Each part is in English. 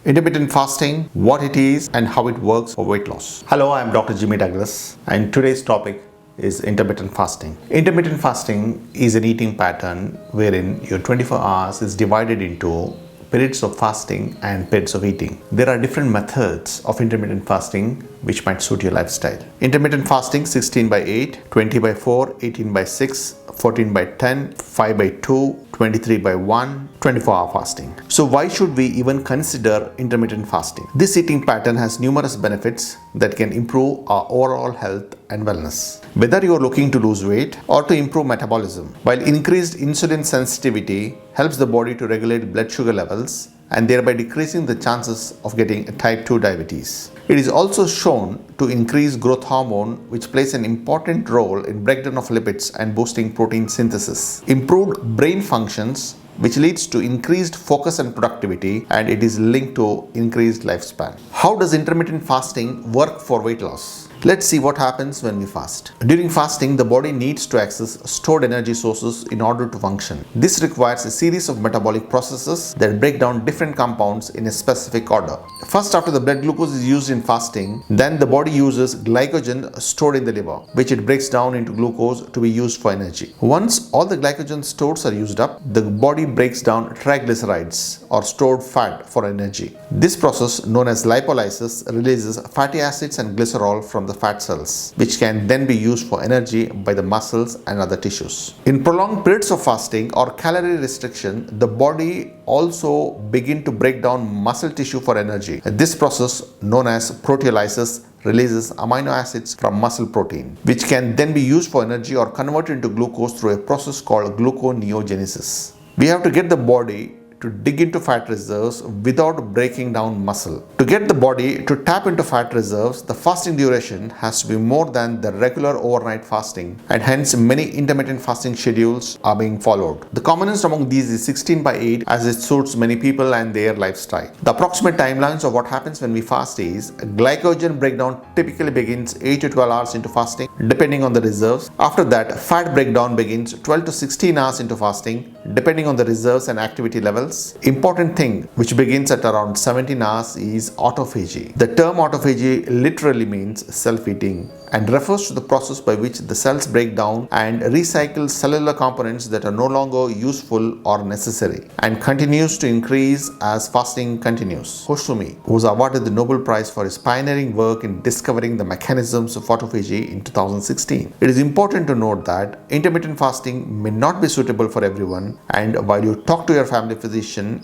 Intermittent fasting, what it is and how it works for weight loss. Hello, I am Dr. Jimmy Douglas and today's topic is intermittent fasting. Intermittent fasting is an eating pattern wherein your 24 hours is divided into periods of fasting and periods of eating. There are different methods of intermittent fasting which might suit your lifestyle. Intermittent fasting 16 by 8, 20 by 4, 18 by 6, 14 by 10, 5 by 2, 23 by 1, 24-hour fasting. So why should we even consider intermittent fasting? This eating pattern has numerous benefits that can improve our overall health and wellness. Whether you are looking to lose weight or to improve metabolism, while increased insulin sensitivity helps the body to regulate blood sugar levels and thereby decreasing the chances of getting type 2 diabetes. It is also shown to increase growth hormone, which plays an important role in breakdown of lipids and boosting protein synthesis. Improved brain functions, which leads to increased focus and productivity, and it is linked to increased lifespan. How does intermittent fasting work for weight loss? Let's see what happens when we fast. During fasting, the body needs to access stored energy sources in order to function. This requires a series of metabolic processes that break down different compounds in a specific order. First, after the blood glucose is used in fasting, then the body uses glycogen stored in the liver, which it breaks down into glucose to be used for energy. Once all the glycogen stores are used up, the body breaks down triglycerides or stored fat for energy. This process, known as lipolysis, releases fatty acids and glycerol from the fat cells, which can then be used for energy by the muscles and other tissues. In prolonged periods of fasting or calorie restriction, the body also begins to break down muscle tissue for energy. This process, known as proteolysis, releases amino acids from muscle protein, which can then be used for energy or converted into glucose through a process called gluconeogenesis. We have to get the body to dig into fat reserves without breaking down muscle. To get the body to tap into fat reserves, the fasting duration has to be more than the regular overnight fasting, and hence many intermittent fasting schedules are being followed. The commonest among these is 16 by 8, as it suits many people and their lifestyle. The approximate timelines of what happens when we fast is glycogen breakdown typically begins 8 to 12 hours into fasting, depending on the reserves. After that, fat breakdown begins 12 to 16 hours into fasting, depending on the reserves and activity levels. Important thing which begins at around 17 hours is autophagy. The term autophagy literally means self-eating and refers to the process by which the cells break down and recycle cellular components that are no longer useful or necessary, and continues to increase as fasting continues. Hoshumi was awarded the Nobel Prize for his pioneering work in discovering the mechanisms of autophagy in 2016. It is important to note that intermittent fasting may not be suitable for everyone, and while you talk to your family physician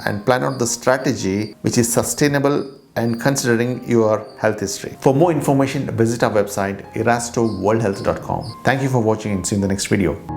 and plan out the strategy which is sustainable and considering your health history. For more information, visit our website erastoworldhealth.com. Thank you for watching and see you in the next video.